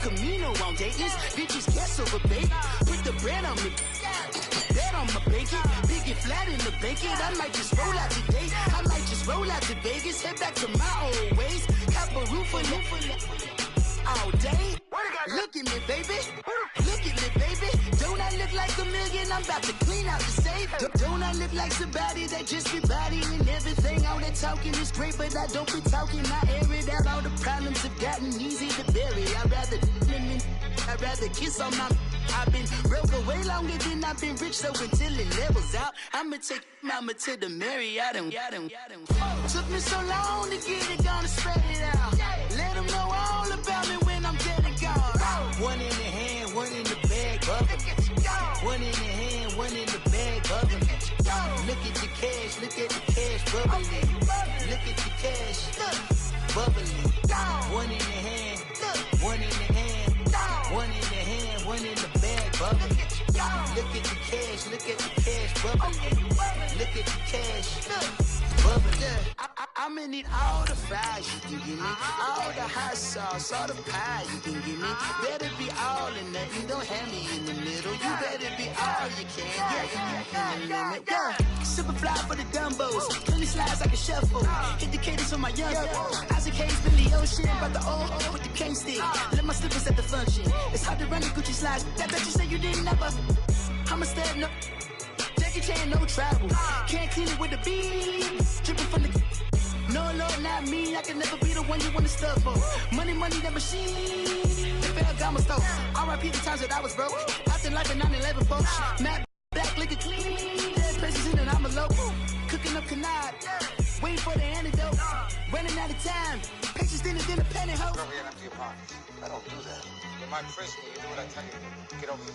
Camino on Dayton's. Bitches guess over bait. Put the bread on me. Bet on my bacon. Big and flat in the bacon. I might just roll out today. I might just roll out to Vegas. Head back to my old ways. Cop a roof for all day. Look at me, baby. Look at me, baby. Don't I look like a million? I'm about to clean out the safe. Don't I look like somebody that just be bodying everything? All that talking is great, but I don't be talking. I air it out. All the problems have gotten easy to bury. I'd rather kiss on my. I've been broke for way longer than I've been rich, so until it levels out, I'ma take mama to the Marriott and took me so long to get it, gonna spread it out. Let them know all about me when I'm dead and gone. One in the hand, one in the bag, bubble. One in the hand, one in the bag, bubble. Look at the cash, look at the cash, bubbling. Look at the cash, bubbling. One in the hand, one in the hand, one in the hand, one in the bag, bubbling. Look at the cash, look at the cash, bubbling. Look at the cash, bubbling. I'm gonna need all the fries you can give me, all the hot sauce, all the pie you can give me. Better be all or nothing, don't have me in the middle. You better be all you can, yeah. Super fly for the dumbos, 20 slides like a shuffle. Hit the cadence for my young Isaac Hayes, Billy Ocean, but the old with the cane stick. Let my slippers at the function. It's hard to run the Gucci slides. That bet you say you didn't never. I'm a step no. Jackie Chan, no travel. Can't clean it with the beat. Dripping from the. No, Lord, not me. I can never be the one you want to stuff for. Money, that machine. The bell got my stove. R.I.P. the times that I was broke. Acting like a 9/11 folks. Matt black, liquor clean. Dead places in and I'm a local. Cooking up canard. Waiting for the antidote. Running out of time. Pictures than a penny hoe. Girl, we empty your pockets. I don't do that. You're my prisoner. You do what I tell you. Get over here.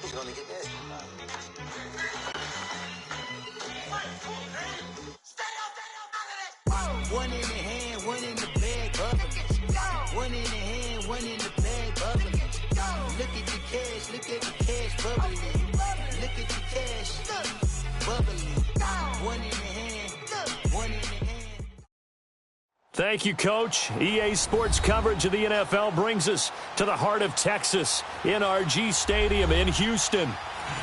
He's gonna get this. One in the hand, one in the bag, bubbling. One in the hand, one in the bag, bubbling. Look at the cash, look at the cash, bubbling. Look at the cash, bubbling. One in the hand, one in the hand. Thank you, Coach. EA Sports coverage of the NFL brings us to the heart of Texas, NRG Stadium in Houston.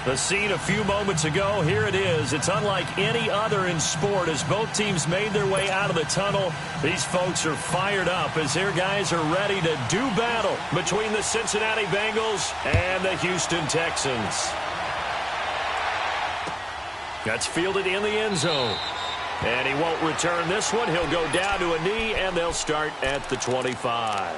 The scene a few moments ago, here it is. It's unlike any other in sport as both teams made their way out of the tunnel. These folks are fired up as their guys are ready to do battle between the Cincinnati Bengals and the Houston Texans. That's fielded in the end zone. And he won't return this one. He'll go down to a knee, and they'll start at the 25.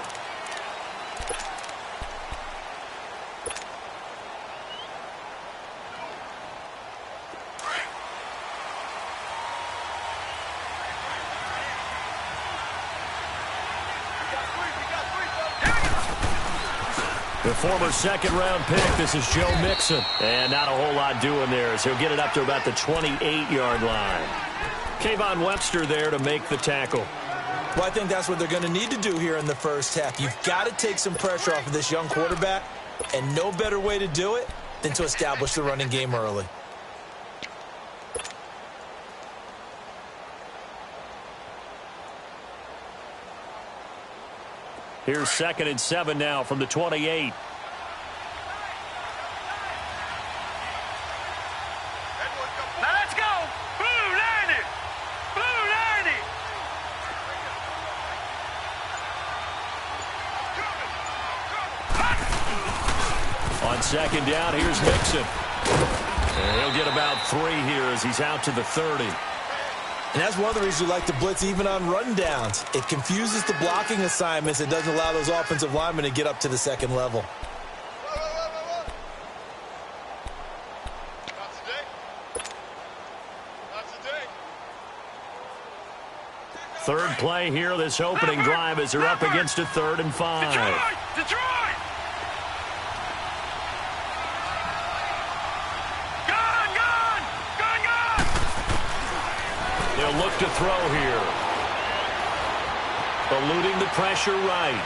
The former second-round pick, this is Joe Mixon. And not a whole lot doing there as he'll get it up to about the 28-yard line. Kayvon Webster there to make the tackle. Well, I think that's what they're going to need to do here in the first half. You've got to take some pressure off of this young quarterback, and no better way to do it than to establish the running game early. Here's 2nd and 7 now from the 28. Now let's go. Blue 90. Blue 90. On 2nd down, here's Mixon. And he'll get about 3 here as he's out to the 30. And that's one of the reasons we like to blitz even on run downs. It confuses the blocking assignments. It doesn't allow those offensive linemen to get up to the second level. Third play here, this opening drive as they're up against a 3rd and 5. Detroit! They'll look to throw here. Eluding the pressure right.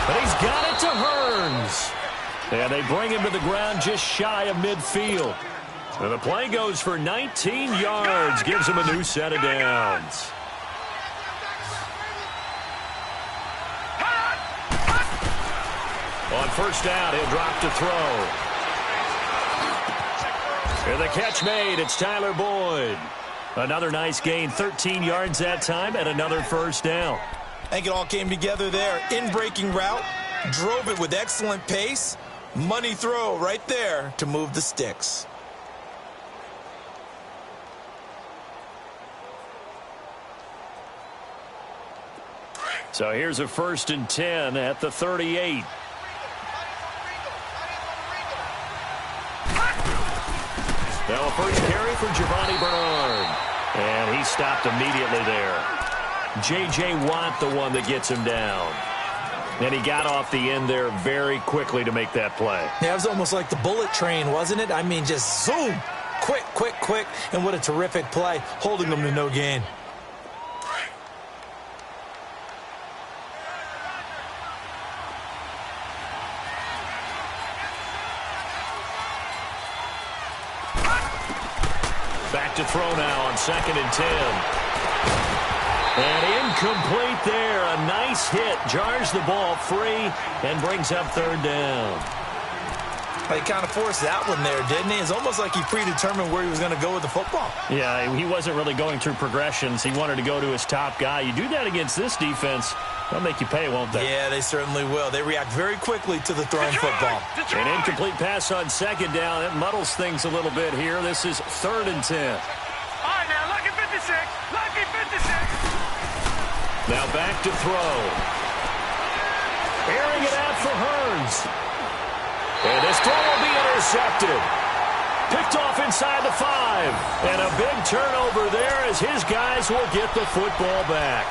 But he's got it to Hearns. And they bring him to the ground just shy of midfield. And the play goes for 19 yards. Gives him a new set of downs. On first down, he'll drop to throw. And the catch made. It's Tyler Boyd. Another nice gain, 13 yards that time, and another first down. I think it all came together there. In-breaking route, drove it with excellent pace. Money throw right there to move the sticks. So here's a 1st and 10 at the 38. Now a first carry for Giovanni Bernard. And he stopped immediately there. J.J. Watt, the one that gets him down. And he got off the end there very quickly to make that play. Yeah, it was almost like the bullet train, wasn't it? I mean, just zoom. Quick, quick, quick. And what a terrific play, holding them to no gain. Back to throw now on 2nd and 10. And incomplete there. A nice hit. Jars the ball free and brings up 3rd down. He kind of forced that one there, didn't he? It's almost like he predetermined where he was going to go with the football. Yeah, he wasn't really going through progressions. He wanted to go to his top guy. You do that against this defense, they'll make you pay, won't they? Yeah, they certainly will. They react very quickly to the thrown football. An incomplete pass on 2nd down. It muddles things a little bit here. This is 3rd and 10. All right, now, lucky 56. Lucky 56. Now back to throw. Airing it out for Hearns. And this throw will be intercepted. Picked off inside the 5. And a big turnover there as his guys will get the football back.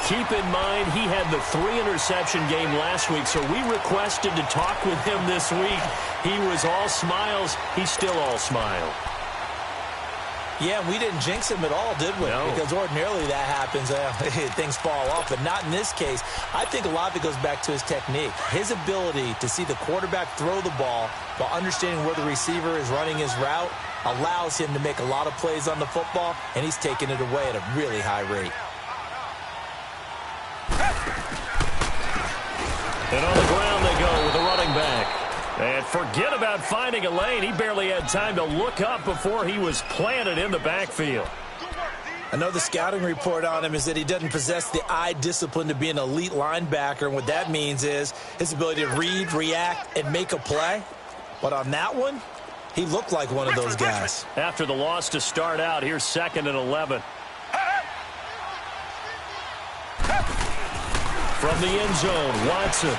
Keep in mind, he had the 3-interception game last week, so we requested to talk with him this week. He was all smiles. He's still all smile. Yeah, we didn't jinx him at all, did we? No. Because ordinarily that happens. Things fall off, but not in this case. I think a lot of it goes back to his technique. His ability to see the quarterback throw the ball while understanding where the receiver is running his route allows him to make a lot of plays on the football, and he's taking it away at a really high rate. And on the ground they go with the running back. And forget about finding a lane. He barely had time to look up before he was planted in the backfield. I know the scouting report on him is that he doesn't possess the eye discipline to be an elite linebacker. And what that means is his ability to read, react, and make a play. But on that one, he looked like one of those guys. After the loss to start out, here's 2nd and 11. From the end zone, Watson.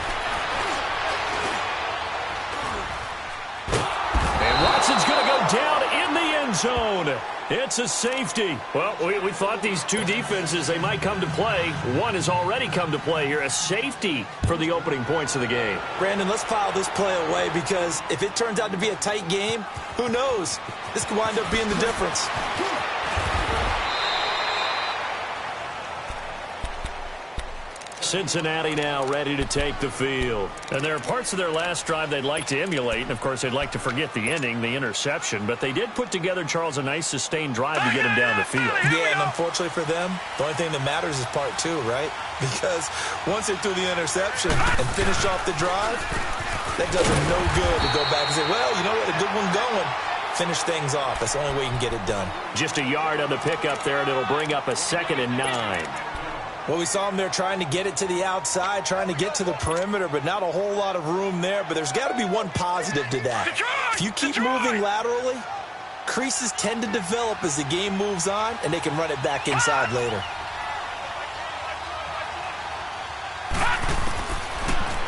And Watson's going to go down in the end zone. It's a safety. Well, we thought these two defenses, they might come to play. One has already come to play here. A safety for the opening points of the game. Brandon, let's file this play away because if it turns out to be a tight game, who knows? This could wind up being the difference. Cincinnati now ready to take the field. And there are parts of their last drive they'd like to emulate. And, of course, they'd like to forget the ending, the interception. But they did put together, Charles, a nice sustained drive to get him down the field. Yeah, and unfortunately for them, the only thing that matters is part 2, right? Because once they threw the interception and finished off the drive, that does them no good to go back and say, well, you know what, a good one going. Finish things off. That's the only way you can get it done. Just a yard on the pickup there, and it'll bring up a 2nd and 9. Well, we saw him there trying to get it to the outside, trying to get to the perimeter, but not a whole lot of room there. But there's got to be one positive to that. If you keep moving laterally, creases tend to develop as the game moves on, and they can run it back inside later.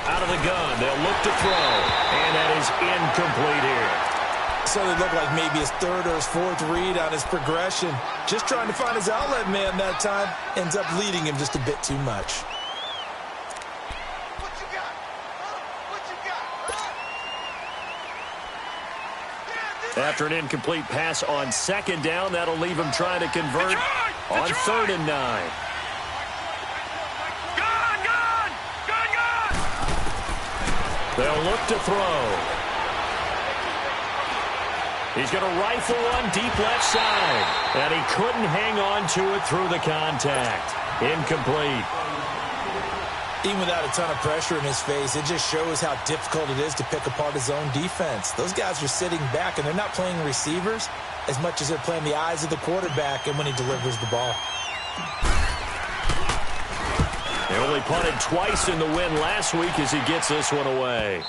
Out of the gun, they'll look to throw, and that is incomplete here. So it looked like maybe his 3rd or his 4th read on his progression. Just trying to find his outlet man that time. Ends up leading him just a bit too much. What you got? What you got? After an incomplete pass on 2nd down, that'll leave him trying to convert on 3rd and 9. Gun! They'll look to throw. He's going to rifle one deep left side. And he couldn't hang on to it through the contact. Incomplete. Even without a ton of pressure in his face, it just shows how difficult it is to pick apart his own defense. Those guys are sitting back, and they're not playing receivers as much as they're playing the eyes of the quarterback and when he delivers the ball. They only punted twice in the win last week as he gets this one away.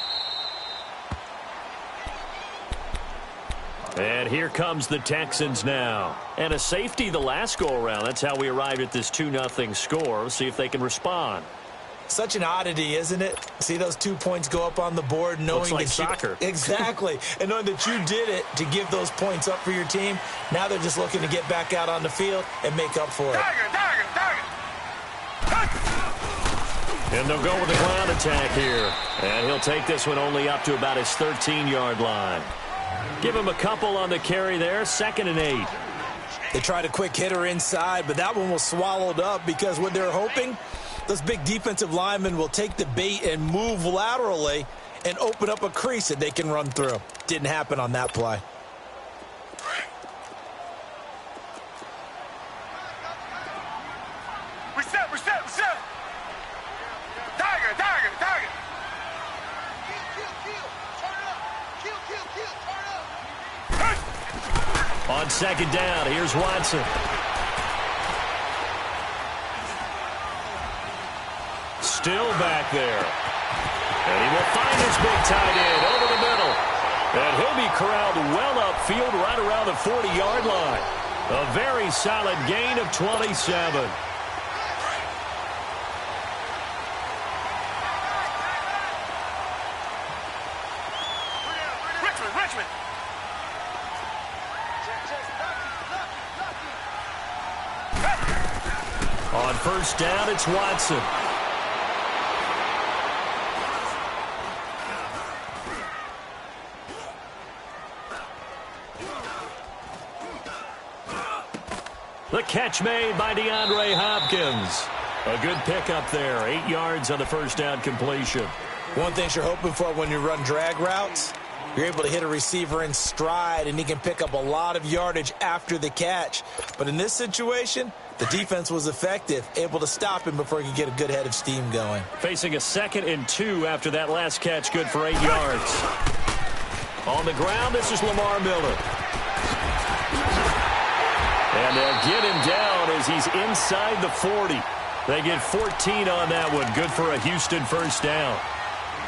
And here comes the Texans now. And a safety the last go-around. That's how we arrived at this 2-0 score. Let's see if they can respond. Such an oddity, isn't it? See those 2 points go up on the board knowing looks like that soccer. Exactly. And knowing that you did it to give those points up for your team. Now they're just looking to get back out on the field and make up for it. And they'll go with the ground attack here. And he'll take this one only up to about his 13-yard line. Give him a couple on the carry there. 2nd and 8. They tried a quick hitter inside, but that one was swallowed up because what they're hoping, those big defensive linemen will take the bait and move laterally and open up a crease that they can run through. Didn't happen on that play. Reset. Tiger. Turn up. On 2nd down, here's Watson. Still back there. And he will find his big tight end over the middle. And he'll be corralled well upfield right around the 40-yard line. A very solid gain of 27. Richmond. On 1st down, it's Watson. The catch made by DeAndre Hopkins. A good pickup there. 8 yards on the 1st down completion. One thing you're hoping for when you run drag routes, you're able to hit a receiver in stride, and he can pick up a lot of yardage after the catch. But in this situation, the defense was effective, able to stop him before he could get a good head of steam going. Facing a 2nd and 2 after that last catch, good for 8 yards. On the ground, this is Lamar Miller. And they'll get him down as he's inside the 40. They get 14 on that one. Good for a Houston 1st down.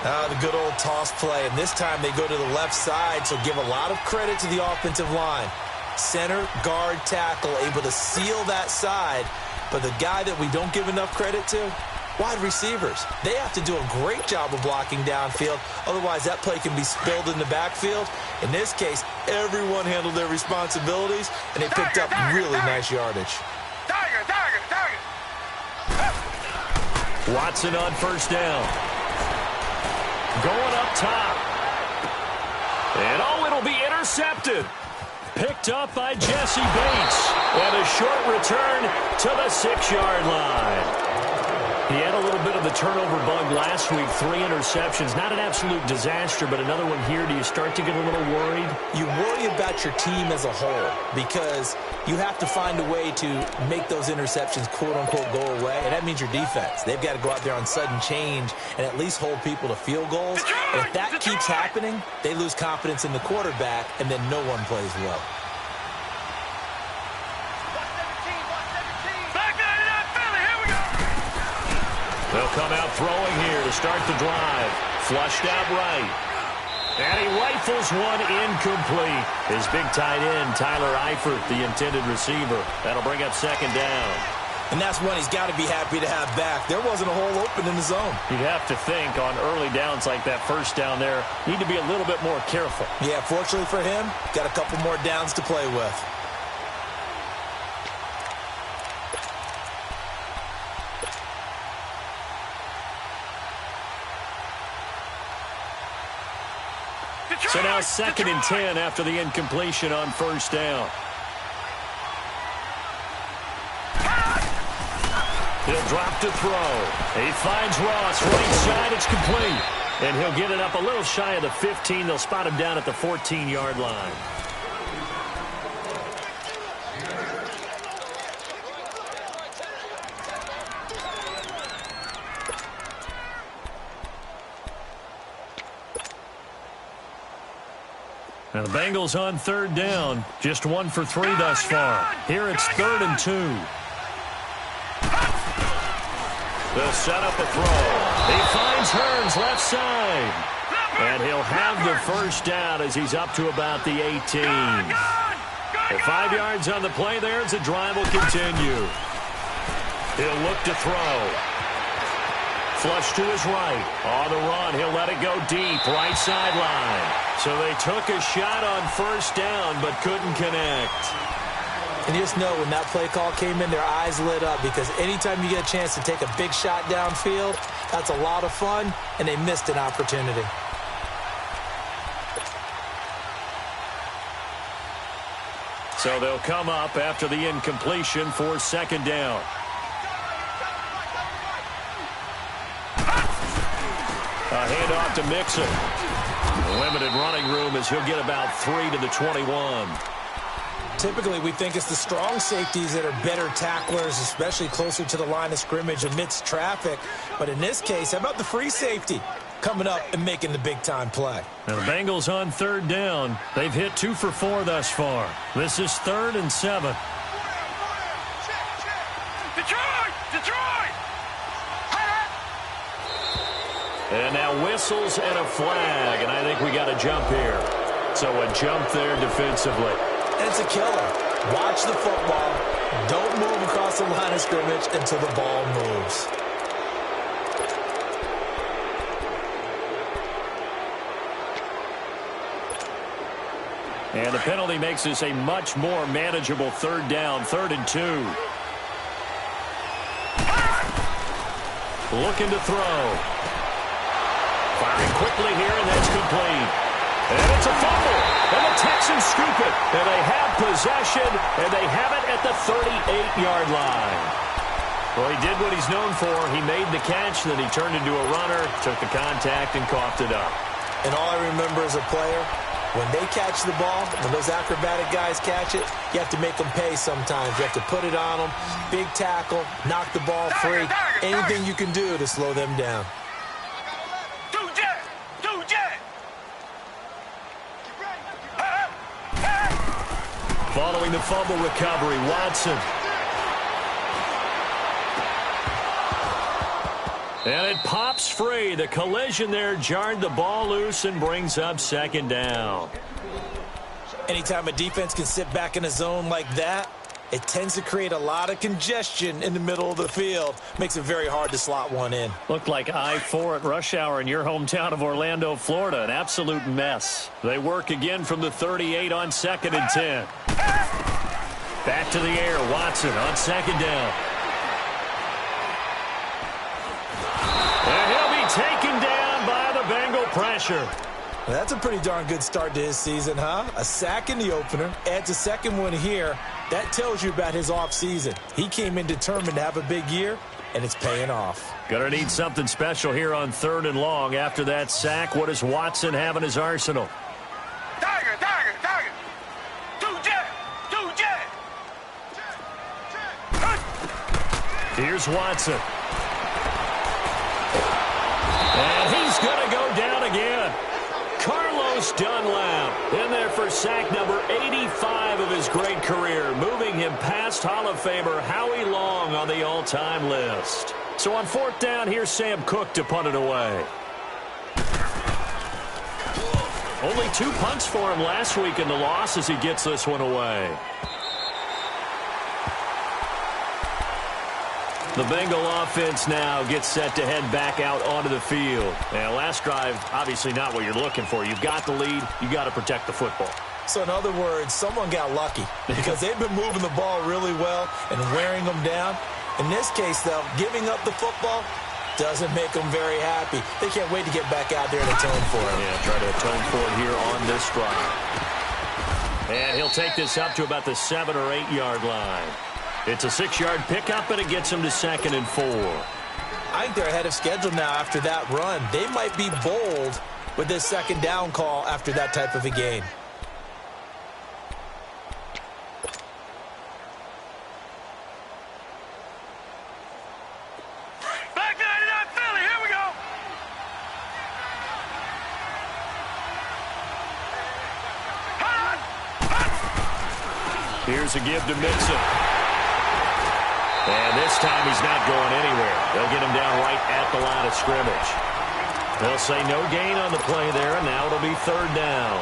The good old toss play, and this time they go to the left side, so give a lot of credit to the offensive line. Center, guard, tackle, able to seal that side, but the guy that we don't give enough credit to, wide receivers. They have to do a great job of blocking downfield, otherwise that play can be spilled in the backfield. In this case, everyone handled their responsibilities, and they picked up really nice yardage. Watson on 1st down. Going up top. And it'll be intercepted. Picked up by Jesse Bates. And a short return to the 6-yard line. He had a little bit of the turnover bug last week. 3 interceptions. Not an absolute disaster, but another one here. Do you start to get a little worried? You worry about your team as a whole because you have to find a way to make those interceptions, quote-unquote, go away, and that means your defense. They've got to go out there on sudden change and at least hold people to field goals. And if that keeps happening, they lose confidence in the quarterback, and then no one plays well. They'll come out throwing here to start the drive. Flushed out right. And he rifles one incomplete. His big tight end, Tyler Eifert, the intended receiver. That'll bring up 2nd down. And that's one he's got to be happy to have back. There wasn't a hole open in the zone. You'd have to think on early downs like that 1st down there, need to be a little bit more careful. Yeah, fortunately for him, got a couple more downs to play with. So now 2nd and 10 after the incompletion on 1st down. He'll drop to throw. He finds Ross right side. It's complete. And he'll get it up a little shy of the 15. They'll spot him down at the 14-yard line. And the Bengals on third down. Just 1 for 3 thus far. Here it's 3rd and 2. They'll set up a throw. He finds Hearns left side. And he'll have the first down as he's up to about the 18. The 5 yards on the play there as the drive will continue. He'll look to throw. Flush to his right. On the run, he'll let it go deep. Right sideline. So they took a shot on first down but couldn't connect. And you just know when that play call came in, their eyes lit up because anytime you get a chance to take a big shot downfield, that's a lot of fun, and they missed an opportunity. So they'll come up after the incompletion for 2nd down. A handoff to Mixon. Limited running room as he'll get about 3 to the 21. Typically, we think it's the strong safeties that are better tacklers, especially closer to the line of scrimmage amidst traffic. But in this case, how about the free safety coming up and making the big-time play? Now the Bengals on 3rd down. They've hit 2 for 4 thus far. This is 3rd and 7. Detroit! Detroit! And now whistles and a flag, and I think we got a jump here. So a jump there defensively. And it's a killer. Watch the football. Don't move across the line of scrimmage until the ball moves. And the penalty makes this a much more manageable 3rd down, 3rd and 2. Looking to throw. Firing quickly here, and that's complete. And it's a fumble. And the Texans scoop it. And they have possession, and they have it at the 38-yard line. Well, he did what he's known for. He made the catch, then he turned into a runner, took the contact, and coughed it up. And all I remember as a player, when they catch the ball, when those acrobatic guys catch it, you have to make them pay sometimes. You have to put it on them, big tackle, knock the ball free, anything you can do to slow them down. Following the fumble recovery, Watson. And it pops free. The collision there jarred the ball loose and brings up 2nd down. Anytime a defense can sit back in a zone like that, it tends to create a lot of congestion in the middle of the field. Makes it very hard to slot one in. Looked like I-4 at rush hour in your hometown of Orlando, Florida. An absolute mess. They work again from the 38 on 2nd and 10. Back to the air. Watson on 2nd down. And he'll be taken down by the Bengal pressure. Well, that's a pretty darn good start to his season, huh? A sack in the opener, adds a second one here. That tells you about his offseason. He came in determined to have a big year, and it's paying off. Gonna need something special here on 3rd and long. After that sack, what does Watson have in his arsenal? Tiger! Two jet! Here's Watson. And he's gonna go down again. Carlos Dunlap in there for sack number 85 of his great career, moving him past Hall of Famer Howie Long on the all-time list. So on 4th down, here's Sam Cook to punt it away. Only 2 punts for him last week in the loss as he gets this one away. The Bengal offense now gets set to head back out onto the field. Now, last drive, obviously not what you're looking for. You've got the lead. You've got to protect the football. So, in other words, someone got lucky because they've been moving the ball really well and wearing them down. In this case, though, giving up the football doesn't make them very happy. They can't wait to get back out there and atone for it. Yeah, try to atone for it here on this drive. And he'll take this up to about the 7 or 8 yard line. It's a 6-yard pickup, and it gets him to 2nd and 4. I think they're ahead of schedule now after that run. They might be bold with this 2nd down call after that type of a gain. Back 99 Philly, here we go! 99 Here's a give to Mixon. And this time he's not going anywhere. They'll get him down right at the line of scrimmage. They'll say no gain on the play there, and now it'll be third down.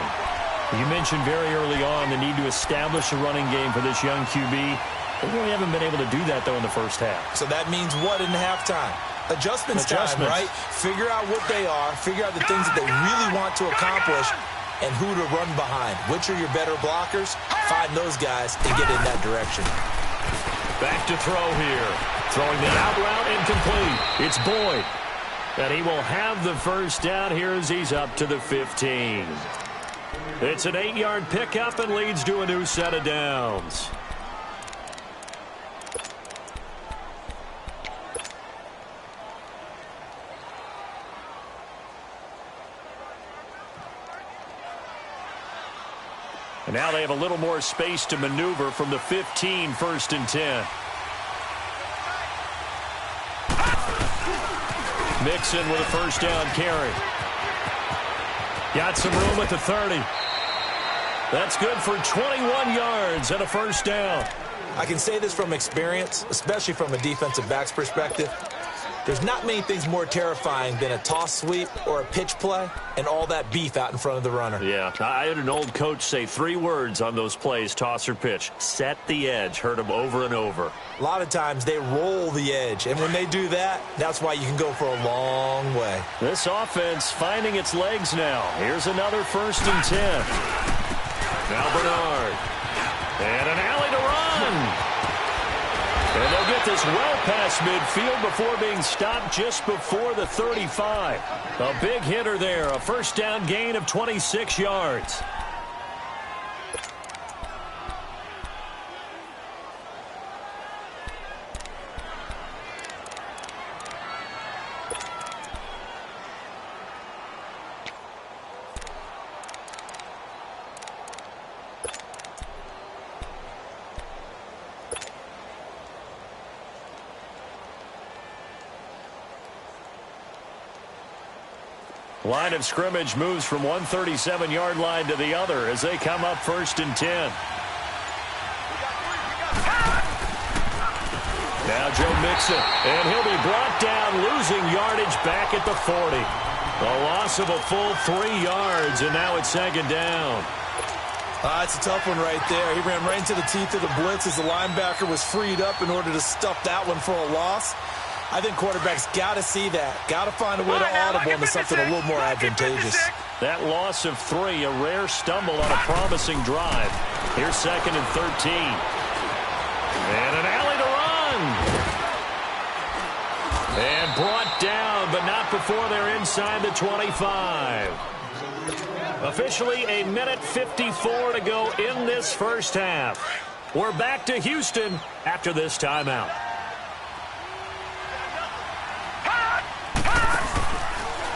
You mentioned very early on the need to establish a running game for this young QB. They really haven't been able to do that, though, in the first half. So that means what in halftime? Adjustments time, right? Figure out what they are, figure out the things that they really want to accomplish, and who to run behind. Which are your better blockers? Find those guys and get in that direction. Back to throw here. Throwing the out route incomplete. It's Boyd. And he will have the first down here as he's up to the 15. It's an 8-yard pickup and leads to a new set of downs. And now they have a little more space to maneuver from the 15, 1st and 10. Mixon with a first down carry. Got some room at the 30. That's good for 21 yards and a first down. I can say this from experience, especially from a defensive back's perspective. There's not many things more terrifying than a toss sweep or a pitch play and all that beef out in front of the runner. Yeah, I had an old coach say 3 words on those plays, toss or pitch. Set the edge. Heard him over and over. A lot of times they roll the edge, and when they do that, that's why you can go for a long way. This offense finding its legs now. Here's another 1st and 10. Now Bernard. And an alley to run. And they'll get this well past midfield before being stopped just before the 35. A big hitter there. A first down gain of 26 yards. Line of scrimmage moves from one 37-yard line to the other as they come up 1st and 10. Now Joe Mixon, and he'll be brought down, losing yardage back at the 40. A loss of a full 3 yards, and now it's 2nd down. It's a tough one right there. He ran right into the teeth of the blitz as the linebacker was freed up in order to stuff that one for a loss. I think quarterbacks got to see that. Got to find a way to audible into something a little more advantageous. That loss of 3, a rare stumble on a promising drive. Here's 2nd and 13. And an alley to run. And brought down, but not before they're inside the 25. Officially a minute 54 to go in this first half. We're back to Houston after this timeout.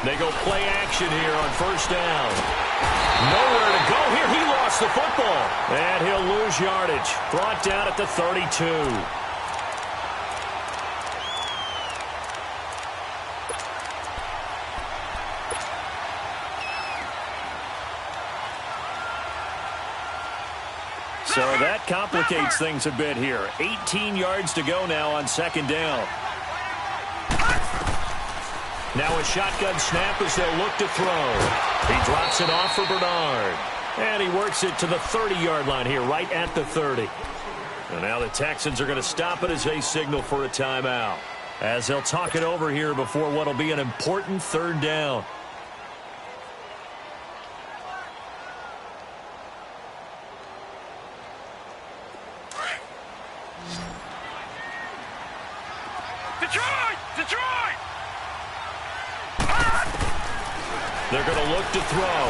They go play action here on 1st down. Nowhere to go here. He lost the football. And he'll lose yardage. Brought down at the 32. So that complicates things a bit here. 18 yards to go now on 2nd down. Now a shotgun snap as they'll look to throw. He drops it off for Bernard. And he works it to the 30-yard line here, right at the 30. And now the Texans are going to stop it as they signal for a timeout, as they'll talk it over here before what will be an important 3rd down. Detroit! They're going to look to throw.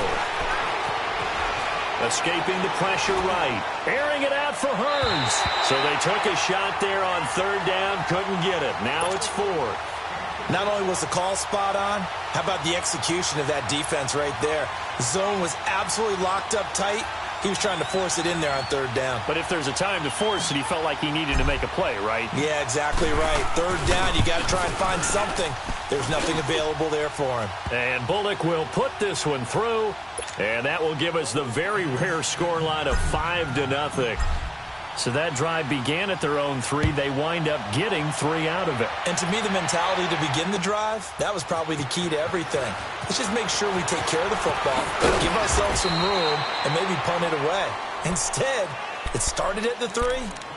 Escaping the pressure right. Airing it out for Hearns. So they took a shot there on 3rd down. Couldn't get it. Now it's 4th. Not only was the call spot on, how about the execution of that defense right there? The zone was absolutely locked up tight. He was trying to force it in there on 3rd down. But if there's a time to force it, he felt like he needed to make a play, right? Yeah, exactly right. 3rd down, you got to try and find something. There's nothing available there for him. And Bullock will put this one through. And that will give us the very rare scoreline of 5-0. So that drive began at their own 3. They wind up getting 3 out of it. And to me, the mentality to begin the drive, that was probably the key to everything. Let's just make sure we take care of the football, give ourselves some room, and maybe punt it away. Instead, it started at the 3,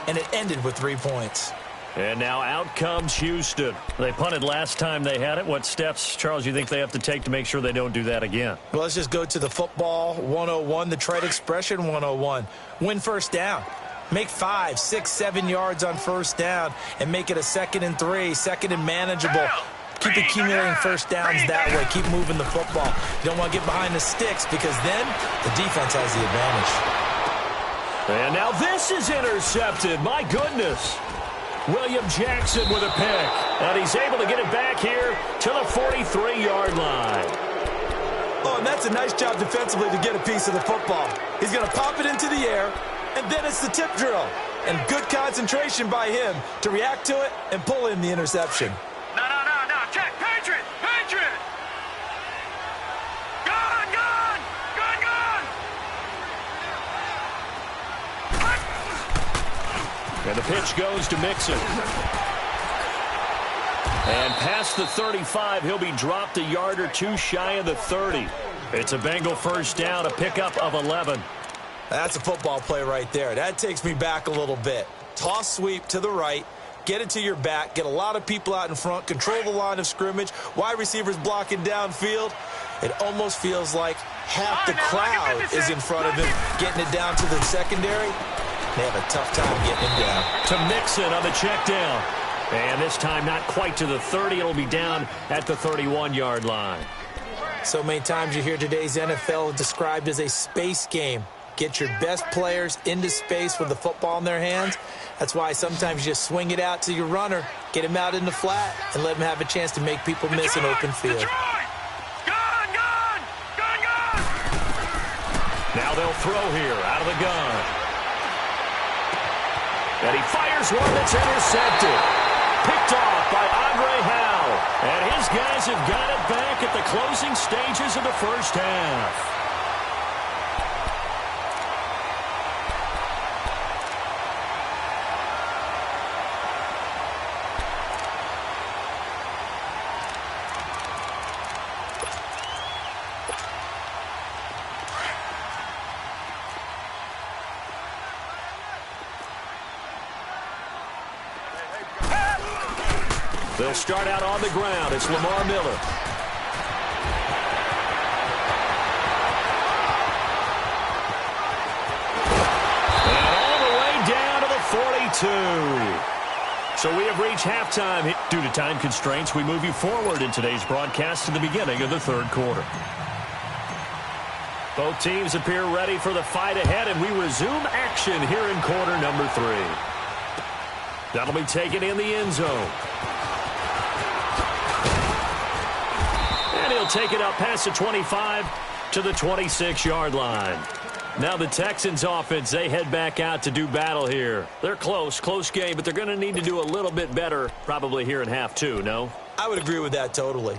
and it ended with 3 points. And now out comes Houston. They punted last time they had it. What steps, Charles, you think they have to take to make sure they don't do that again? Well, let's just go to the football 101, the trade expression 101. Win first down. Make 5, 6, 7 yards on first down and make it a 2nd and 3, 2nd and manageable. Keep accumulating first downs that way. Keep moving the football. You don't want to get behind the sticks because then the defense has the advantage. And now this is intercepted. My goodness. William Jackson with a pick. And he's able to get it back here to the 43-yard line. Oh, and that's a nice job defensively to get a piece of the football. He's going to pop it into the air, and then it's the tip drill. And good concentration by him to react to it and pull in the interception. No. Check. Patriot. Gone. And the pitch goes to Mixon. And past the 35, he'll be dropped a yard or 2 shy of the 30. It's a Bengal first down, a pickup of 11. That's a football play right there. That takes me back a little bit. Toss sweep to the right, get it to your back, get a lot of people out in front, control the line of scrimmage, wide receivers blocking downfield. It almost feels like half the crowd is in front of him, getting it down to the secondary. They have a tough time getting him down. To Mixon on the check down. And this time not quite to the 30. It'll be down at the 31-yard line. So many times you hear today's NFL described as a space game. Get your best players into space with the football in their hands. That's why sometimes you just swing it out to your runner, get him out in the flat, and let him have a chance to make people miss an open field. Gone. Now they'll throw here out of the gun. And he fires one that's intercepted. Picked off by Andre Howell. And his guys have got it back at the closing stages of the first half. They'll start out on the ground. It's Lamar Miller. And all the way down to the 42. So we have reached halftime. Due to time constraints, we move you forward in today's broadcast to the beginning of the third quarter. Both teams appear ready for the fight ahead, and we resume action here in quarter number 3. That'll be taken in the end zone. And he'll take it up past the 25 to the 26-yard line. Now the Texans offense, they head back out to do battle here. They're close game, but they're going to need to do a little bit better probably here in half 2, no? I would agree with that totally.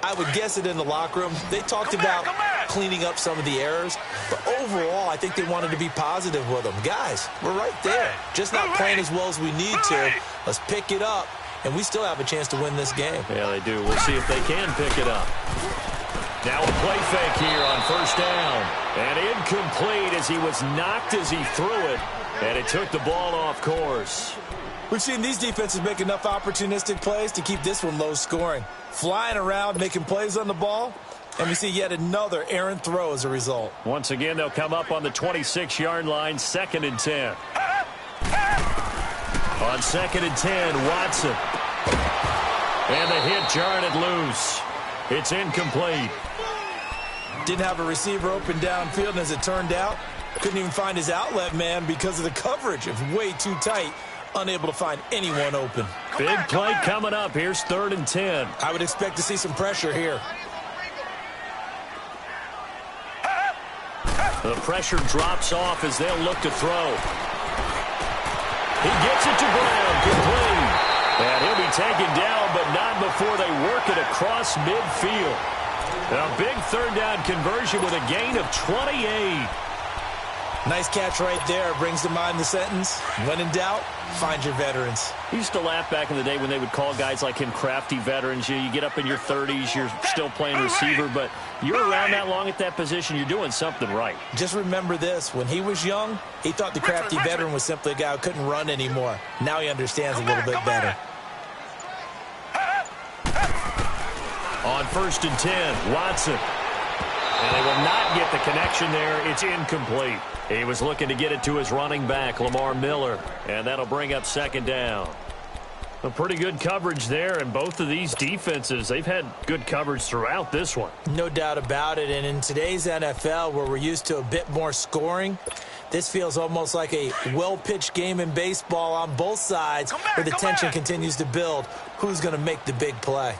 I would guess it in the locker room. They talked about cleaning up some of the errors, but overall, I think they wanted to be positive with them. Guys, we're right there. Just not playing as well as we need to. Let's pick it up, and we still have a chance to win this game. Yeah, they do. We'll see if they can pick it up. Now a play fake here on first down. And incomplete as he was knocked as he threw it, and it took the ball off course. We've seen these defenses make enough opportunistic plays to keep this one low scoring. Flying around, making plays on the ball, and we see yet another errant throw as a result. Once again, they'll come up on the 26-yard line, 2nd and 10. On 2nd and 10, Watson. And the hit jarred it loose. It's incomplete. Didn't have a receiver open downfield, and as it turned out, couldn't even find his outlet man because of the coverage. It was way too tight, unable to find anyone open. Big play coming up. Here's 3rd and 10. I would expect to see some pressure here. The pressure drops off as they'll look to throw. He gets it to Brown, complete. And he'll be taken down, but not before they work it across midfield. A big 3rd down conversion with a gain of 28. Nice catch right there. Brings to mind the sentence, when in doubt, find your veterans. He used to laugh back in the day when they would call guys like him crafty veterans. You get up in your 30s, you're still playing receiver, but you're around that long at that position, you're doing something right. Just remember this. When he was young, he thought the crafty veteran was simply a guy who couldn't run anymore. Now he understands a little bit better. On 1st and 10, Watson. And they will not get the connection there. It's incomplete. He was looking to get it to his running back, Lamar Miller. And that'll bring up 2nd down. A pretty good coverage there, and both of these defenses, they've had good coverage throughout this one. No doubt about it. And in today's NFL, where we're used to a bit more scoring, this feels almost like a well-pitched game in baseball on both sides, where the tension continues to build. Who's going to make the big play?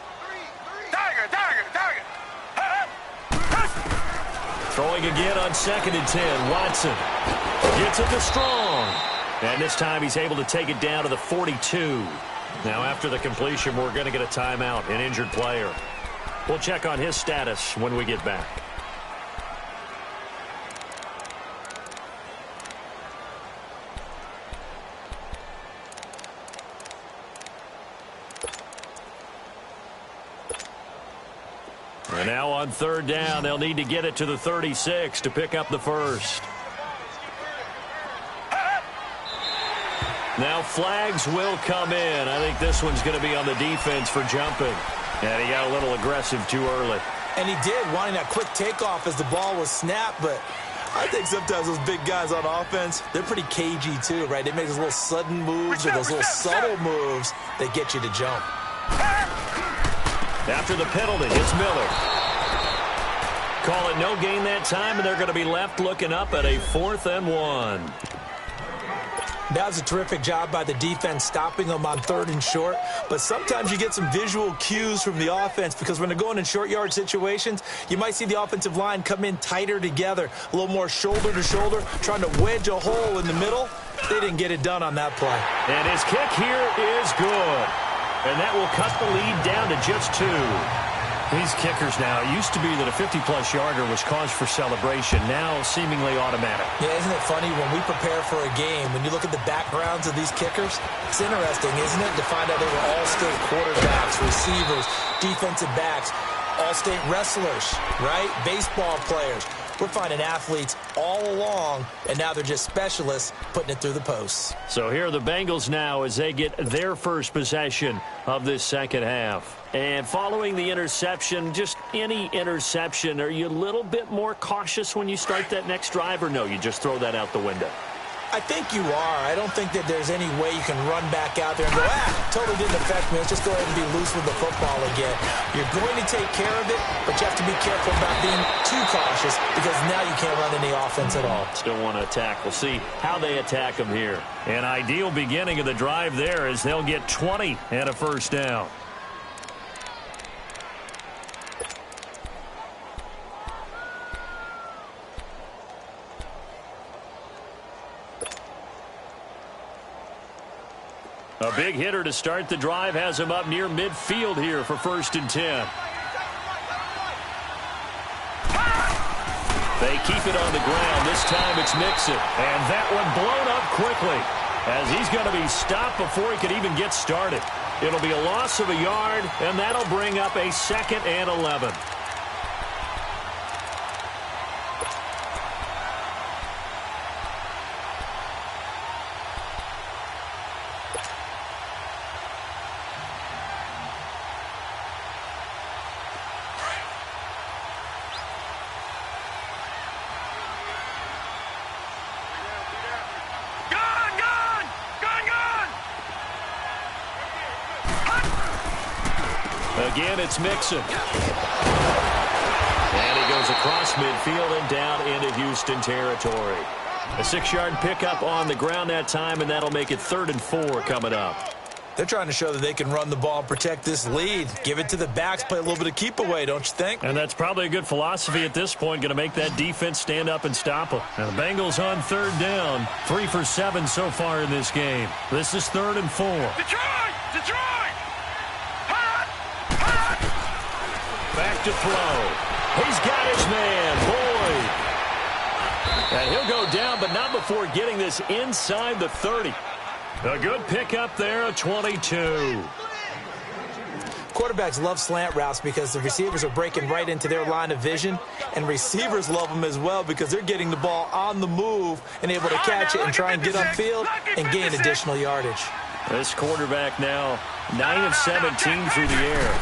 Throwing again on 2nd and 10. Watson gets it to Strong. And this time he's able to take it down to the 42. Now after the completion, we're going to get a timeout, an injured player. We'll check on his status when we get back. And now on 3rd down, they'll need to get it to the 36 to pick up the first. Now flags will come in. I think this one's going to be on the defense for jumping. And he got a little aggressive too early. And he did, wanting that quick takeoff as the ball was snapped. But I think sometimes those big guys on offense, they're pretty cagey too, right? They make those little sudden moves or those little subtle moves that get you to jump. After the penalty, it's Miller. Call it no gain that time, and they're going to be left looking up at a 4th and 1. That was a terrific job by the defense stopping them on 3rd and short. But sometimes you get some visual cues from the offense, because when they're going in short yard situations, you might see the offensive line come in tighter together, a little more shoulder to shoulder, trying to wedge a hole in the middle. They didn't get it done on that play. And his kick here is good. And that will cut the lead down to just 2. These kickers now, it used to be that a 50-plus yarder was cause for celebration. Now seemingly automatic. Yeah, isn't it funny when we prepare for a game, when you look at the backgrounds of these kickers, it's interesting, isn't it, to find out they were all-state quarterbacks, receivers, defensive backs, all-state wrestlers, right? Baseball players. We're finding athletes all along, and now they're just specialists putting it through the posts. So here are the Bengals now as they get their first possession of this second half. And following the interception, just any interception, are you a little bit more cautious when you start that next drive, or no, you just throw that out the window? I think you are. I don't think that there's any way you can run back out there and go, totally didn't affect me. Let's just go ahead and be loose with the football again. You're going to take care of it, but you have to be careful about being too cautious, because now you can't run any offense at all. Still want to attack. We'll see how they attack them here. An ideal beginning of the drive there as they'll get 20 and a 1st down. A big hitter to start the drive has him up near midfield here for 1st and 10. They keep it on the ground. This time it's Mixon. And that one blown up quickly as he's going to be stopped before he could even get started. It'll be a loss of a yard, and that'll bring up a 2nd and 11. Again, it's Mixon. And he goes across midfield and down into Houston territory. A 6-yard pickup on the ground that time, and that'll make it 3rd and 4 coming up. They're trying to show that they can run the ball and protect this lead. Give it to the backs, play a little bit of keep away, don't you think? And that's probably a good philosophy at this point, going to make that defense stand up and stop them. Now the Bengals on 3rd down, 3 for 7 so far in this game. This is 3rd and 4. Detroit! Back to throw. He's got his man, Boyd. And he'll go down, but not before getting this inside the 30. A good pickup there, a 22. Quarterbacks love slant routes because the receivers are breaking right into their line of vision, and receivers love them as well because they're getting the ball on the move and able to catch it and try and get upfield and gain additional yardage. This quarterback now 9 of 17 through the air.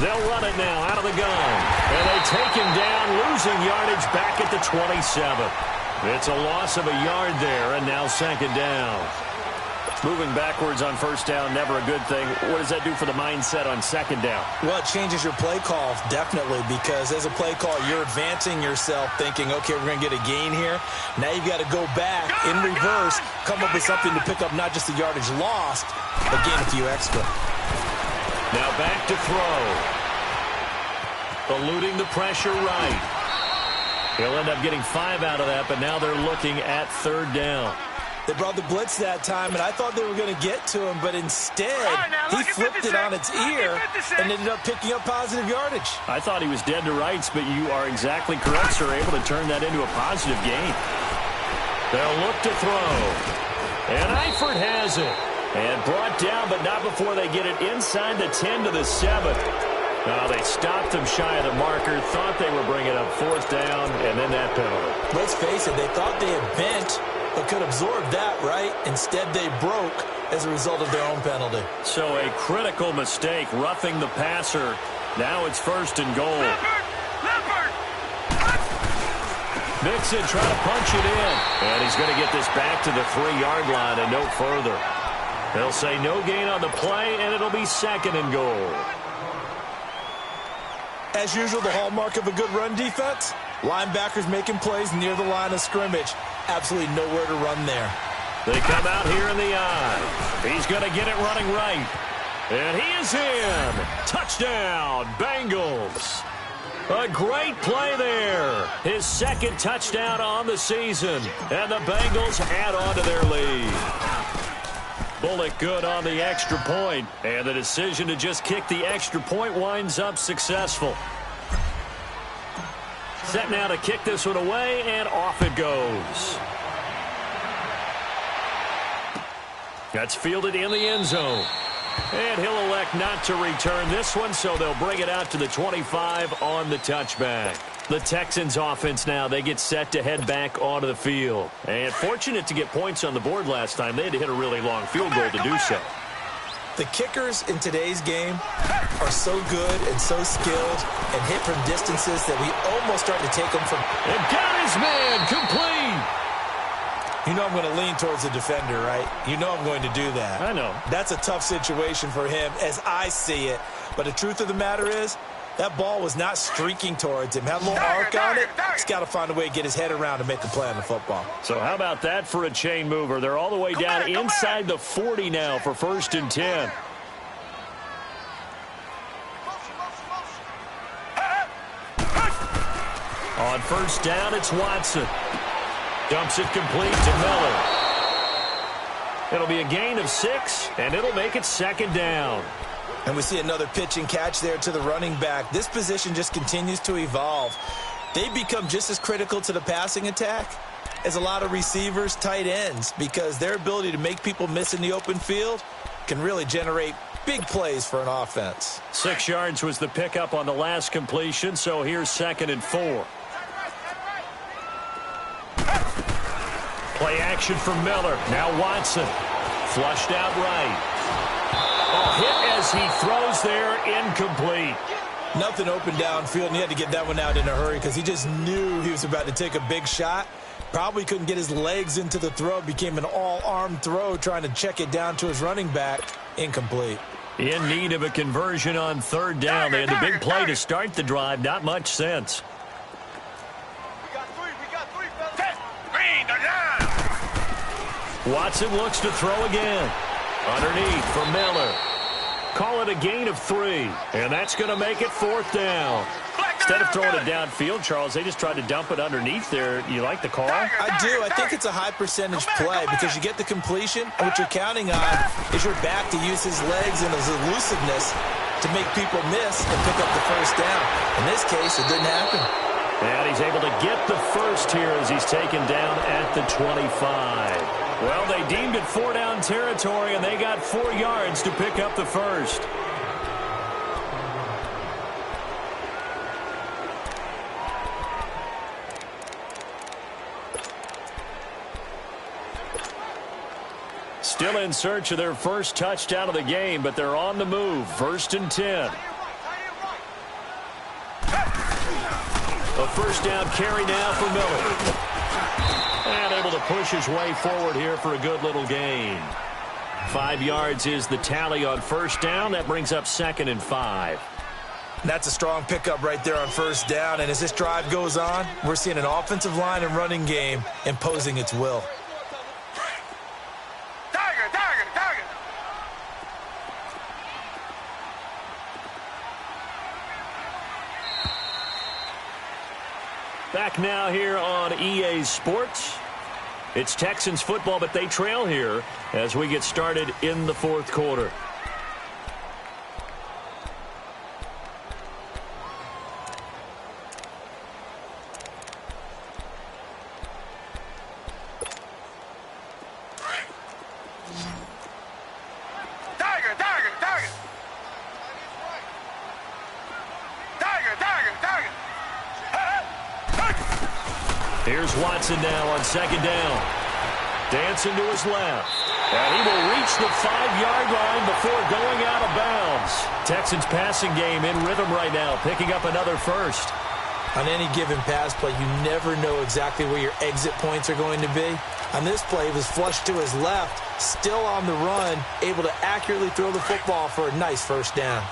They'll run it now out of the gun, and they take him down, losing yardage back at the 27. It's a loss of a yard there, and now second down. Moving backwards on first down, never a good thing. What does that do for the mindset on second down? Well, it changes your play call, definitely, because as a play call, you're advancing yourself thinking, okay, we're going to get a gain here. Now you've got to go back in reverse, come up with something to pick up not just the yardage lost, but gain a few extra. Now back to throw. Eluding the pressure right. He'll end up getting 5 out of that, but now they're looking at third down. They brought the blitz that time, and I thought they were going to get to him, but instead he flipped it on its ear and ended up picking up positive yardage. I thought he was dead to rights, but you are exactly correct, sir, able to turn that into a positive gain. They'll look to throw. And Eifert has it. And brought down, but not before they get it inside the 10 to the 7. Now they stopped them shy of the marker, thought they were bringing up fourth down, and then that penalty. Let's face it, they thought they had bent, but could absorb that, right? Instead, they broke as a result of their own penalty. So a critical mistake, roughing the passer. Now it's first and goal. Mixon trying to punch it in. And he's going to get this back to the 3-yard line and no further. They'll say no gain on the play, and it'll be second and goal. As usual, the hallmark of a good run defense, linebackers making plays near the line of scrimmage. Absolutely nowhere to run there. They come out here in the eye. He's going to get it running right. And he is in. Touchdown, Bengals. A great play there. His second touchdown on the season. And the Bengals add on to their lead. Bullock good on the extra point. And the decision to just kick the extra point winds up successful. Set now to kick this one away, and off it goes. That's fielded in the end zone. And he'll elect not to return this one, so they'll bring it out to the 25 on the touchback. The Texans offense now, they get set to head back onto the field. And fortunate to get points on the board last time. They had to hit a really long field goal to do so. The kickers in today's game are so good and so skilled and hit from distances that we almost start to take them from. And got his man complete. You know I'm going to lean towards the defender, right? You know I'm going to do that. I know. That's a tough situation for him as I see it. But the truth of the matter is, that ball was not streaking towards him. Had a little arc on it. He's got to find a way to get his head around and make the play on the football. So how about that for a chain mover? They're all the way down inside the 40 now for first and 10. On first down, it's Watson. Dumps it complete to Miller. It'll be a gain of 6, and it'll make it second down. And we see another pitch and catch there to the running back. This position just continues to evolve. They become just as critical to the passing attack as a lot of receivers, tight ends, because their ability to make people miss in the open field can really generate big plays for an offense. 6 yards was the pickup on the last completion, so here's second and 4. Play action for Miller. Now Watson. Flushed out right. Hit as he throws there, incomplete. Nothing open downfield, and he had to get that one out in a hurry because he just knew he was about to take a big shot. Probably couldn't get his legs into the throw. Became an all-arm throw trying to check it down to his running back. Incomplete. In need of a conversion on third down. They had the big play to start the drive. Not much sense. Watson looks to throw again. Underneath for Miller. Call it a gain of 3. And that's going to make it fourth down. Instead of throwing it downfield, Charles, they just tried to dump it underneath there. You like the call? I do. I think it's a high percentage play because you get the completion. And what you're counting on is your back to use his legs and his elusiveness to make people miss and pick up the first down. In this case, it didn't happen. And he's able to get the first here as he's taken down at the 25. Well, they deemed it 4-down territory, and they got 4 yards to pick up the first. Still in search of their first touchdown of the game, but they're on the move. 1st and 10. A first down carry now for Miller. And able to push his way forward here for a good little gain. 5 yards is the tally on first down. That brings up 2nd and 5. That's a strong pickup right there on first down. And as this drive goes on, we're seeing an offensive line and running game imposing its will. Back now here on EA Sports. It's Texans football, but they trail here as we get started in the 4th quarter. Here's Watson now on 2nd down. Dancing to his left. And he will reach the 5-yard line before going out of bounds. Texans passing game in rhythm right now, picking up another first. On any given pass play, you never know exactly where your exit points are going to be. On this play, he was flushed to his left, still on the run, able to accurately throw the football for a nice first down.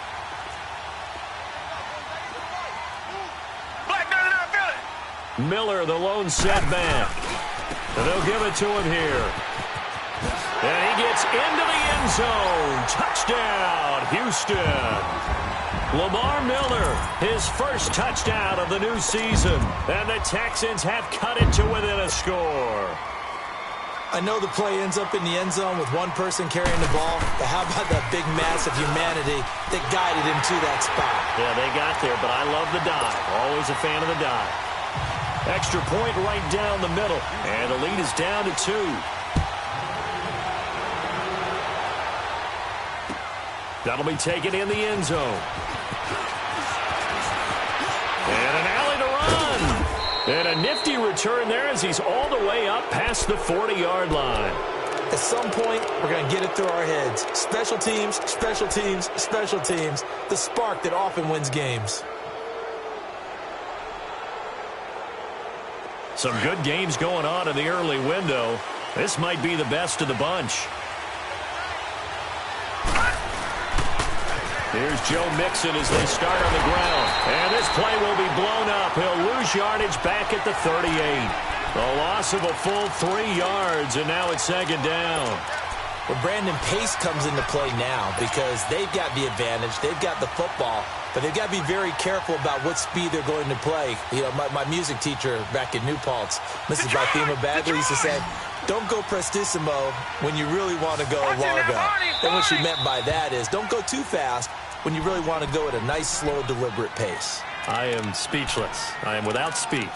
Miller, the lone setback. And they'll give it to him here. And he gets into the end zone. Touchdown, Houston. Lamar Miller, his first touchdown of the new season. And the Texans have cut it to within a score. I know the play ends up in the end zone with one person carrying the ball, but how about that big mass of humanity that guided him to that spot? Yeah, they got there, but I love the dive. Always a fan of the dive. Extra point right down the middle. And the lead is down to 2. That'll be taken in the end zone. And an alley to run. And a nifty return there as he's all the way up past the 40-yard line. At some point, we're going to get it through our heads. Special teams, special teams, special teams. The spark that often wins games. Some good games going on in the early window. This might be the best of the bunch. Here's Joe Mixon as they start on the ground. And this play will be blown up. He'll lose yardage back at the 38. A loss of a full 3 yards, and now it's 2nd down. Well, Brandon, pace comes into play now because they've got the advantage. They've got the football, but they've got to be very careful about what speed they're going to play. You know, my music teacher back in New Paltz, Mrs. Bathema Bagley, used to say, don't go prestissimo when you really want to go largo. And what she meant by that is don't go too fast when you really want to go at a nice, slow, deliberate pace. I am speechless. I am without speech.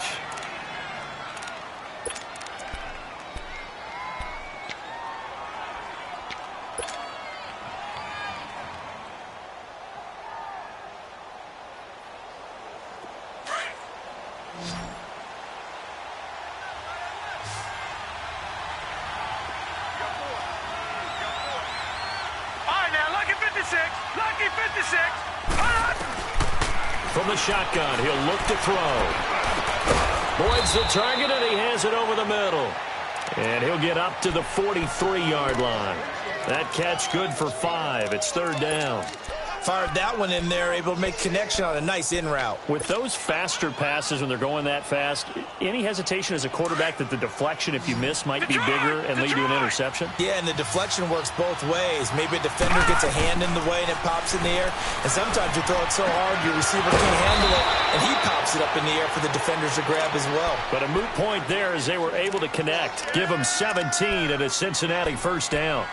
From the shotgun, he'll look to throw. Boyd's the target, and he has it over the middle. And he'll get up to the 43-yard line. That catch good for 5. It's 3rd down. Fired that one in there, able to make connection on a nice in route. With those faster passes when they're going that fast, any hesitation as a quarterback that the deflection, if you miss, might be bigger and lead to an interception? Yeah, and the deflection works both ways. Maybe a defender gets a hand in the way and it pops in the air. And sometimes you throw it so hard your receiver can't handle it, and he pops it up in the air for the defenders to grab as well. But a moot point there as they were able to connect. Give them 17 at a Cincinnati first down.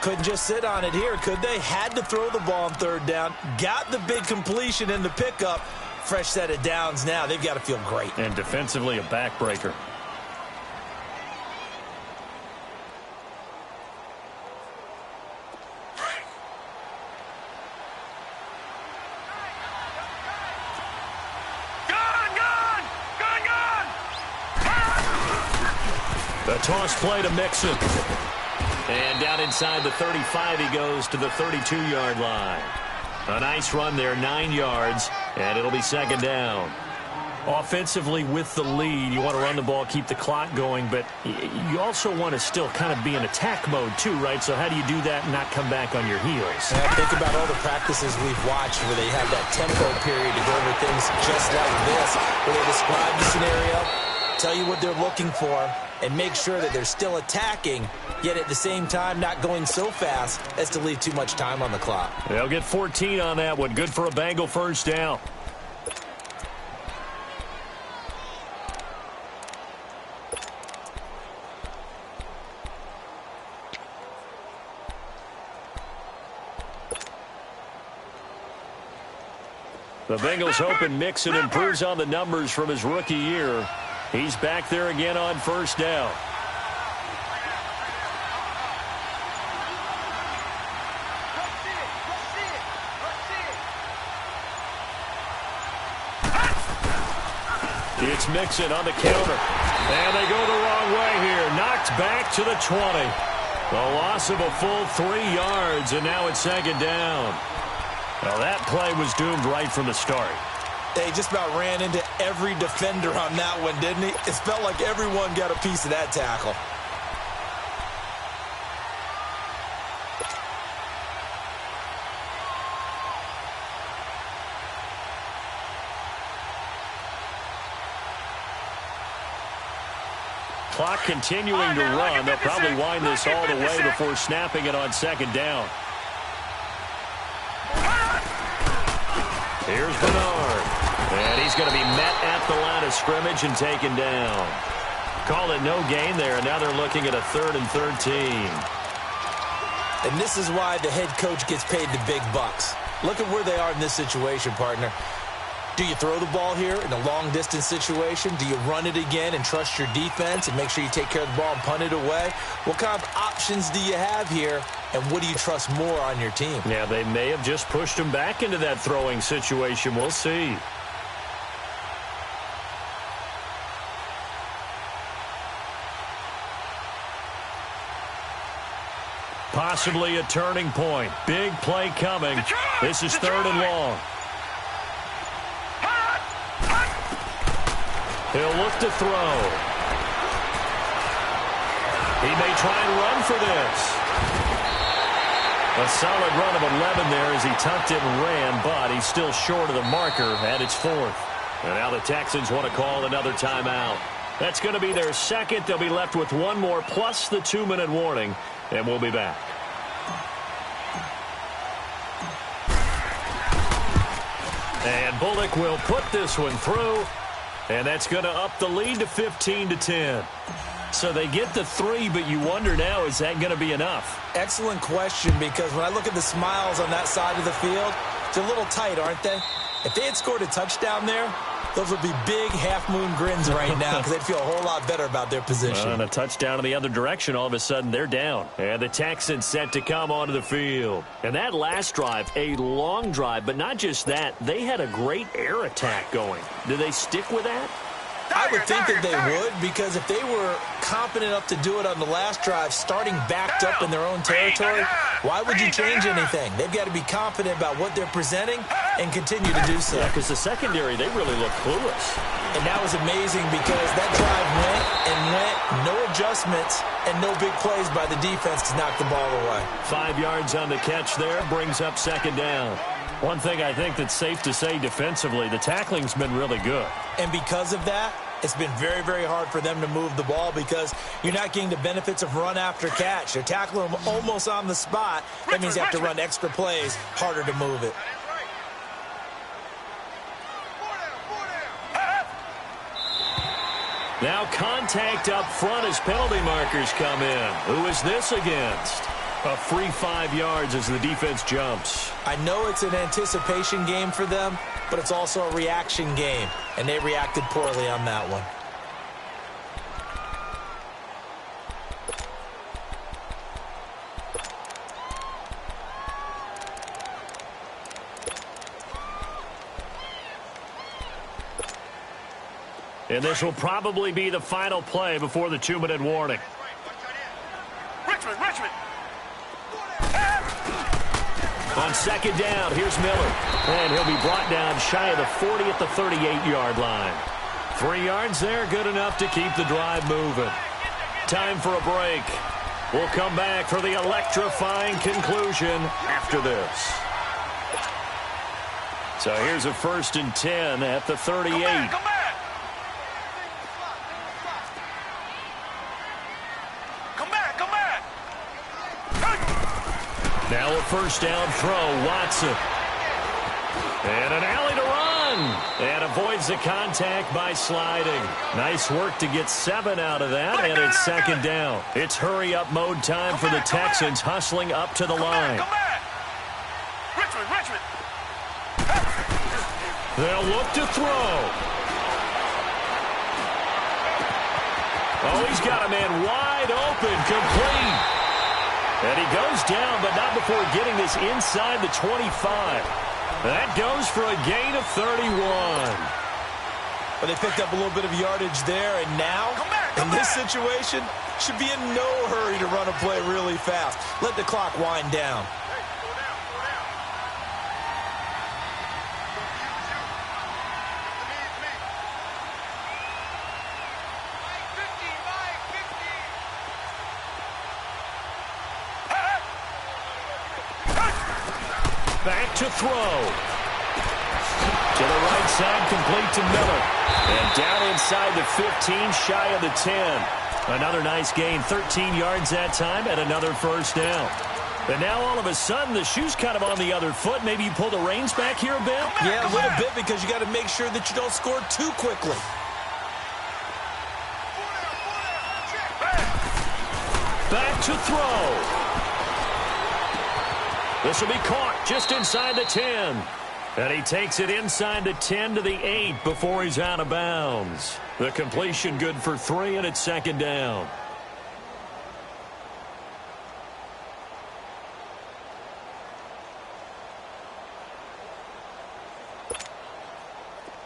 Couldn't just sit on it here, could they? Had to throw the ball on 3rd down. Got the big completion in the pickup. fresh set of downs now. They've got to feel great. And defensively, a backbreaker. The toss play to Mixon. And down inside the 35, he goes to the 32-yard line. A nice run there, 9 yards, and it'll be second down. Offensively, with the lead, you want to run the ball, keep the clock going, but you also want to still kind of be in attack mode too, right? So how do you do that and not come back on your heels? Yeah, think about all the practices we've watched where they have that tempo period to go over things just like this, where they describe the scenario, tell you what they're looking for, and make sure that they're still attacking, yet at the same time not going so fast as to leave too much time on the clock. They'll get 14 on that one. Good for a Bengal first down. The Bengals hoping Mixon improves on the numbers from his rookie year. He's back there again on first down. It's Mixon on the counter. And they go the wrong way here. Knocked back to the 20. The loss of a full 3 yards, and now it's second down. Well, that play was doomed right from the start. They just about ran into every defender on that one, didn't he? It felt like everyone got a piece of that tackle. Clock continuing to run. They'll probably wind this all the way before snapping it on second down. Here's Bernard. And he's going to be met at the line of scrimmage and taken down. Call it no gain there, and now they're looking at a 3rd and 13. And this is why the head coach gets paid the big bucks. Look at where they are in this situation, partner. Do you throw the ball here in a long-distance situation? Do you run it again and trust your defense and make sure you take care of the ball and punt it away? What kind of options do you have here, and what do you trust more on your team? Yeah, they may have just pushed him back into that throwing situation. We'll see. Possibly a turning point. Big play coming. This is 3rd and long. He'll look to throw. He may try and run for this. A solid run of 11 there as he tucked it and ran, but he's still short of the marker, and it's 4th. And now the Texans want to call another timeout. That's going to be their second. They'll be left with one more plus the 2-minute warning, and we'll be back. And Bullock will put this one through. And that's going to up the lead to 15-10. So they get the 3, but you wonder now, is that going to be enough? Excellent question, because when I look at the smiles on that side of the field, they're a little tight, aren't they? If they had scored a touchdown there, those would be big half-moon grins right now because they'd feel a whole lot better about their position. And a touchdown in the other direction, all of a sudden they're down. And the Texans set to come onto the field. And that last drive, a long drive, but not just that, they had a great air attack going. Do they stick with that? I would think that they would, because if they were confident enough to do it on the last drive, starting backed up in their own territory, why would you change anything? They've got to be confident about what they're presenting and continue to do so. Yeah, because the secondary, they really look clueless. And that was amazing because that drive went and went, no adjustments, and no big plays by the defense to knock the ball away. 5 yards on the catch there, brings up second down. One thing I think that's safe to say defensively, the tackling's been really good. And because of that, it's been very, very hard for them to move the ball because you're not getting the benefits of run after catch. They're tackling them almost on the spot. That means you have to run extra plays, harder to move it. Now contact up front as penalty markers come in. Who is this against? A free 5 yards as the defense jumps. I know it's an anticipation game for them, but it's also a reaction game, and they reacted poorly on that one. And this will probably be the final play before the 2-minute warning. Richmond. On second down, here's Miller. And he'll be brought down shy of the 40 at the 38-yard line. 3 yards there, good enough to keep the drive moving. Time for a break. We'll come back for the electrifying conclusion after this. So here's a 1st and 10 at the 38. Come back. Now a 1st down throw, Watson. And an alley to run. And avoids the contact by sliding. Nice work to get 7 out of that, and it's 2nd down. It's hurry-up mode time for the Texans, hustling up to the line. Come back. Richmond. They'll look to throw. Oh, he's got a man wide open, complete. And he goes down, but not before getting this inside the 25. That goes for a gain of 31. But they picked up a little bit of yardage there, and now, in this situation, should be in no hurry to run a play really fast. Let the clock wind down. Back to throw. To the right side, complete to Miller. And down inside the 15, shy of the 10. Another nice gain, 13 yards that time, and another 1st down. And now all of a sudden, the shoe's kind of on the other foot. Maybe you pull the reins back here a bit? Yeah, a little bit, because you got to make sure that you don't score too quickly. Back to throw. This will be caught just inside the 10. And he takes it inside the 10 to the 8 before he's out of bounds. The completion good for 3, and it's 2nd down.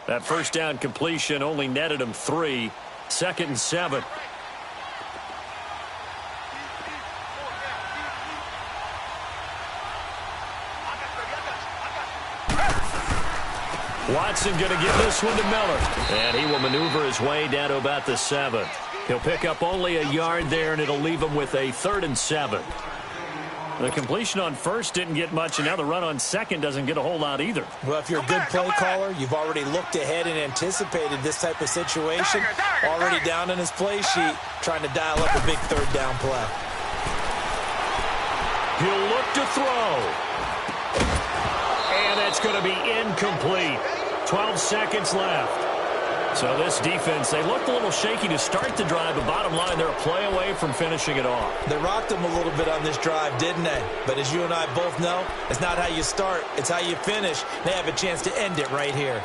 That 1st down completion only netted him 3. 2nd and 7. Watson going to give this one to Miller. And he will maneuver his way down to about the 7. He'll pick up only a yard there, and it'll leave him with a 3rd and 7. The completion on 1st didn't get much, and now the run on 2nd doesn't get a whole lot either. Well, if you're a good play caller, you've already looked ahead and anticipated this type of situation. Already down in his play sheet, trying to dial up a big 3rd down play. He'll look to throw. And that's going to be incomplete. 12 seconds left. So this defense, they looked a little shaky to start the drive, but bottom line, they're a play away from finishing it off. They rocked them a little bit on this drive, didn't they? But as you and I both know, it's not how you start, it's how you finish. They have a chance to end it right here.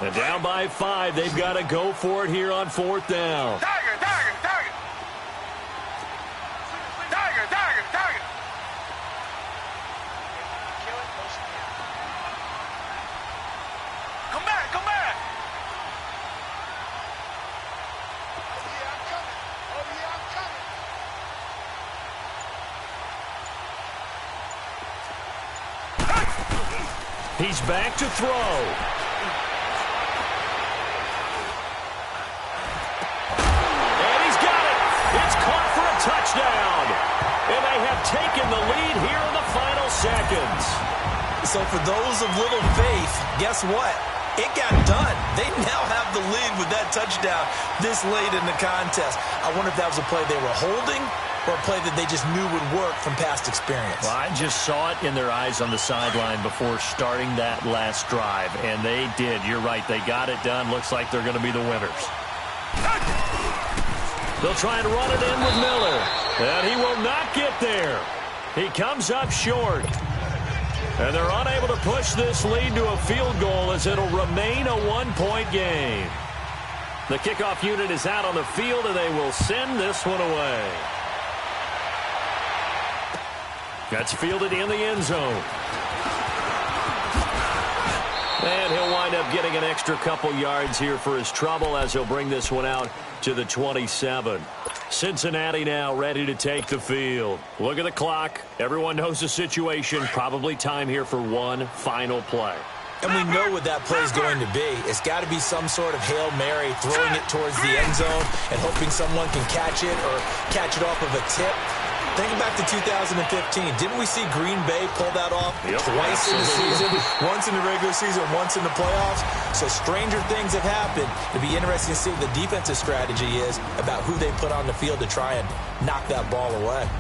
And down by 5, they've got to go for it here on 4th down. Target. Come back. He's back to throw. And he's got it. It's caught for a touchdown. And they have taken the lead here in the final seconds. So for those of little faith, guess what? It got done. They now have the lead with that touchdown this late in the contest. I wonder if that was a play they were holding or a play that they just knew would work from past experience. Well, I just saw it in their eyes on the sideline before starting that last drive, and they did. You're right. They got it done. Looks like they're going to be the winners. They'll try and run it in with Miller. And he will not get there. He comes up short. And they're unable to push this lead to a field goal as it'll remain a one-point game. The kickoff unit is out on the field, and they will send this one away. That's fielded in the end zone. And he'll wind up getting an extra couple yards here for his trouble as he'll bring this one out to the 27. Cincinnati now ready to take the field. Look at the clock. Everyone knows the situation. Probably time here for one final play. And we know what that play is going to be. It's got to be some sort of Hail Mary, throwing it towards the end zone and hoping someone can catch it or catch it off of a tip. Think back to 2015. Didn't we see Green Bay pull that off twice in the season? Once in the regular season, once in the playoffs. So stranger things have happened. It'd be interesting to see what the defensive strategy is about who they put on the field to try and knock that ball away.